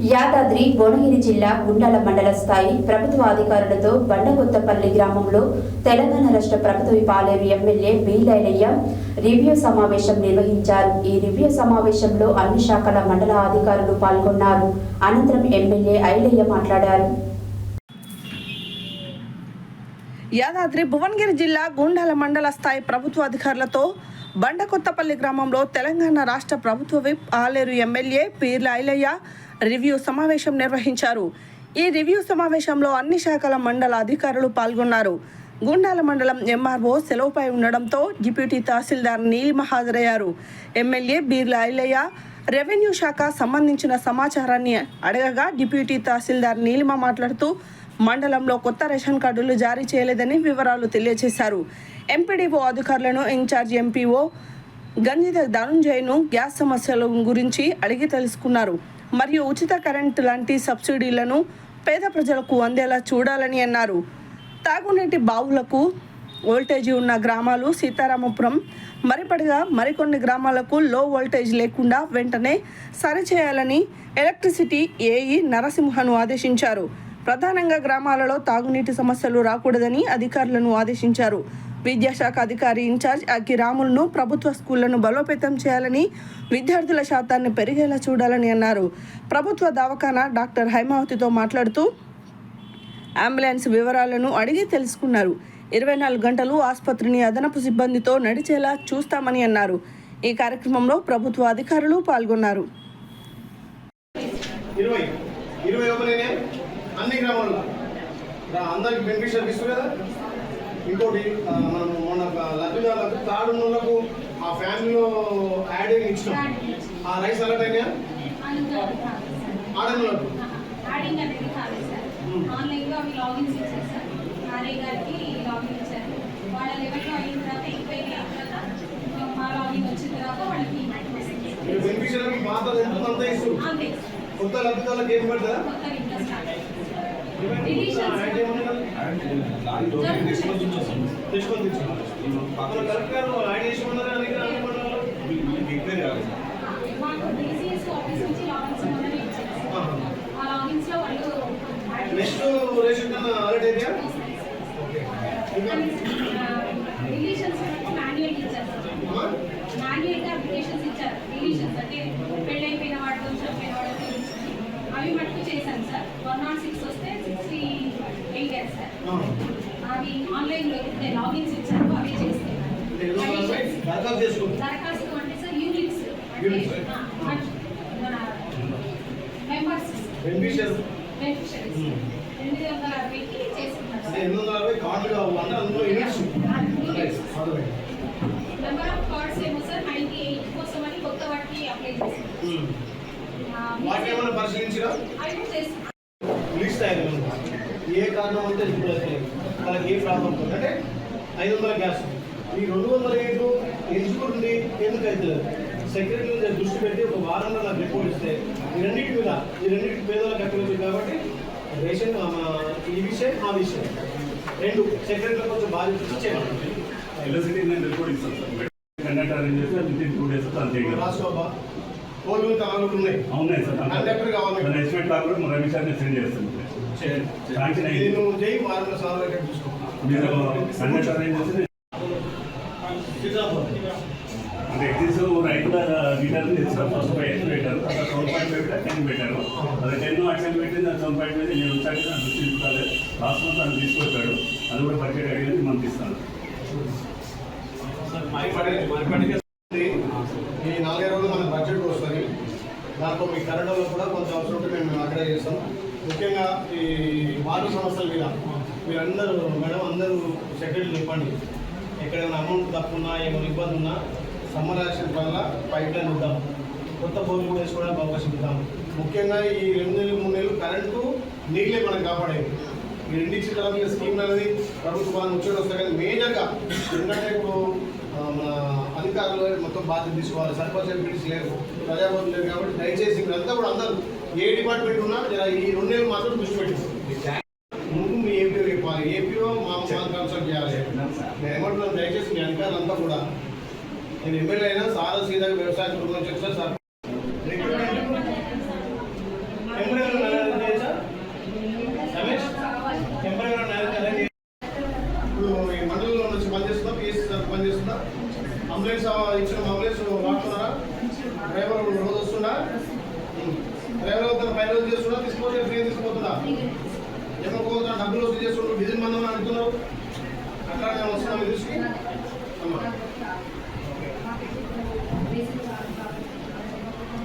యాదాద్రి భువనగిరి జిల్లా గుండాల మండల స్థాయి ప్రభుత్వ అధికారులతో బండకొత్తపల్లి గ్రామంలో తెలంగాణ రాష్ట్ర ప్రభుత్వ పాలేరు ఎమ్మెల్యే బీలైలయ్య రివ్యూ సమావేశం నిర్వహించారు. ఈ రివ్యూ సమావేశంలో అన్ని శాఖల మండల అధికారులు పాల్గొన్నారు. అనంతరం ఎమ్మెల్యే ఐలయ్య మాట్లాడారు. యాదాద్రి భువనగిరి జిల్లా గుండాల మండల స్థాయి ప్రభుత్వ అధికారులతో బండకొత్తపల్లి గ్రామంలో తెలంగాణ రాష్ట్ర ప్రభుత్వ విప్ పాలేరు ఎమ్మెల్యే పీర్ల ఐలయ్య రివ్యూ సమావేశం నిర్వహించారు. ఈ రివ్యూ సమావేశంలో అన్ని శాఖల మండల అధికారులు పాల్గొన్నారు. గుండాల మండలం ఎంఆర్ఓ సెలవుపై ఉండడంతో డిప్యూటీ తహసీల్దార్ నీలిమ హాజరయ్యారు. ఎమ్మెల్యే బీర్ల ఐలయ్య రెవెన్యూ శాఖ సంబంధించిన సమాచారాన్ని అడగగా డిప్యూటీ తహసీల్దార్ నీలిమ మాట్లాడుతూ మండలంలో కొత్త రేషన్ కార్డులు జారీ చేయలేదని వివరాలు తెలియజేశారు. ఎంపీడీఓ అధికారులను ఇన్ఛార్జ్ ఎంపీఓ గంజిత ధనుంజయ్ను గ్యాస్ సమస్యల గురించి అడిగి తెలుసుకున్నారు. మరియు ఉచిత కరెంటు లాంటి సబ్సిడీలను పేద ప్రజలకు అందేలా చూడాలని అన్నారు. తాగునీటి బావులకు వోల్టేజీ ఉన్న గ్రామాలు సీతారామపురం, మరిపడిగా మరికొన్ని గ్రామాలకు లో వోల్టేజ్ లేకుండా వెంటనే సరిచేయాలని ఎలక్ట్రిసిటీ ఏఈ నరసింహను ఆదేశించారు. ప్రధానంగా గ్రామాలలో తాగునీటి సమస్యలు రాకూడదని అధికారులను ఆదేశించారు. విద్యాశాఖ అధికారి ఇన్ఛార్జ్ అగ్గి రాములను ప్రభుత్వ స్కూళ్లను బలోపేతం చేయాలని, విద్యార్థుల శాతాన్ని పెరిగేలా చూడాలని అన్నారు. ప్రభుత్వ దవాఖానా డాక్టర్ హైమావతితో మాట్లాడుతూ అంబులెన్స్ వివరాలను అడిగి తెలుసుకున్నారు. 24 గంటలు ఆసుపత్రిని అదనపు సిబ్బందితో నడిచేలా చూస్తామని అన్నారు. ఈ కార్యక్రమంలో ప్రభుత్వ అధికారులు పాల్గొన్నారు. అన్ని గ్రామాల్లో అందరికి బెనిఫిషియల్ ఇస్తుంది కదా. ఇంకోటి మనం మొన్న లబ్ధిదారులకు తాడున్నోళ్ళకు ఆ ఫ్యామిలీలో యాడ్ ఇచ్చినాం. ఆ రైస్ అలర్ట్ అయినా ఆడనులకు బెనిఫిషియల్ పాత అంతా ఇస్తుంది. కొత్త లబ్ధిదారులకు ఏం పడుతుందా? నెక్స్ట్ రేషన్ కన్నా అలర్ట్ అయితే అవి మటుకు చేశాను సార్. 106 వస్తే 68 సార్. అవి ఆన్లైన్లో లాగిన్స్ ఇచ్చారు, అవి చేస్తున్నాను. దరఖాస్తు అంటే సార్ యూనిట్స్ మెంబర్స్ బెనిఫిషరీస్ 860కి చేస్తున్నారు. నెంబర్ ఆఫ్ కార్డ్స్ ఏమో సార్ 98 కోసం అని కొత్త వాటికి అప్లై చేశారు. వాటిని పరిశీలించరా లిస్ట్ అయ్యింది. ఏ కారణం అంటే వాళ్ళకి ఏ ప్రాబ్లం అంటే 500 గ్యాస్ ఈ 207 ఎంచుకుంటుంది. ఎందుకైతే సెక్రటరీ దృష్టి పెట్టి ఒక వారంలో నాకు రిపోర్ట్ ఇస్తే ఈ రెండింటి పేదలకు అక్కడ కాబట్టి రేషన్ ఈ విషయం ఆ విషయం రెండు సెక్రటరీలో కొంచెం బాధ్యత చేయాలి. రిపోర్ట్ ఇస్తాను రాసుకోబా పోలు ఉన్నాయి. అవునాయి సార్. కండక్టర్ కావాలి. ఎస్టిమేట్ కాకుండా మన రమేష్ సెండ్ చేస్తాను. చేయి వారంలో సార్ చూసుకో. మీరు కండక్టర్ అరేంజ్ చేస్తే అంటే ఎగ్జిస్ట్ రైతుల డీటెయిల్ ఇస్తాం. ఫస్ట్ 5 పెట్టారు, తర్వాత 7.5 10 పెట్టారు. అది 10 అటెండ్ పెట్టింది. అది 7.5 నేను వచ్చాక దృష్టి చూడాలి. లాస్ట్ మంత్ అది తీసుకొచ్చాడు. అది కూడా బడ్జెట్ అడిగింది మనకి ఇస్తాను. ఈ 4 రోజులు మన బడ్జెట్ వస్తుంది. దాంట్లో మీ కరెంట్లో కూడా కొంచెం అవసరం ఉంటే మేము అక్కడే చేస్తాం. ముఖ్యంగా ఈ వాటర్ సమస్యల మీద మీరందరూ మేడం అందరూ సెక్రటరీలు చెప్పండి. ఎక్కడైనా అమౌంట్ తప్పున్నా ఏమైనా ఇబ్బంది ఉన్నా సమ్మర్ యాక్షన్ వల్ల పైప్ లైన్ ఇద్దాం, కొత్త బోర్లు కూడా వేసుకోవడానికి అవకాశం ఇద్దాం. ముఖ్యంగా ఈ 2 నెలలు 3 నెలలు కరెంటు నీళ్ళే మనకు కాపాడేది. ఈ రెండింటి తర్వాత స్కీమ్ అనేది ప్రభుత్వాన్ని వచ్చేది వస్తాయి. కానీ మేజర్గా ఎందుకంటే ఇప్పుడు మన అధికారులు మొత్తం బాధ్యత తీసుకోవాలి. సర్పంచ్ ఎంపీటీస్ లేరు, ప్రజాపతి లేరు. కాబట్టి దయచేసి మీరంతా కూడా అందరూ ఏ డిపార్ట్మెంట్ ఉన్నా ఈ 2 నెలలు మాత్రం దృష్టి పెట్టింది. ముందు మీ ఏపీఓ చెప్పాలి, ఏపీఓ మా కన్సల్ట్ చేయాలి. నేను ఏమంటున్నాను, దయచేసి మీ అధికారులంతా కూడా నేను ఎమ్మెల్యే అయినా సాదా సీదా వ్యవసాయ కుటుంబం చెప్తాను సార్. ఇప్పుడు ఈ మండలంలో నుంచి పనిచేస్తుందా, పిఎస్సీ సార్ పనిచేస్తుందా, అంబులెన్స్ ఇచ్చిన అంబులెన్స్ వాడుతున్నారా, డ్రైవర్ రోజు వస్తుందా, డ్రైవర్ వద్ద పై రోజు చేస్తున్నా, తీసుకుపోతే ఫ్రీ తీసుకుపోతుందా, ఏమనుకోతున్నా డబ్బులు వసూలు చేస్తున్నారు, డీజిల్ మందం అంటున్నారు, అట్లా నేను వస్తున్నా మీరు తీసుకుని అమ్మా.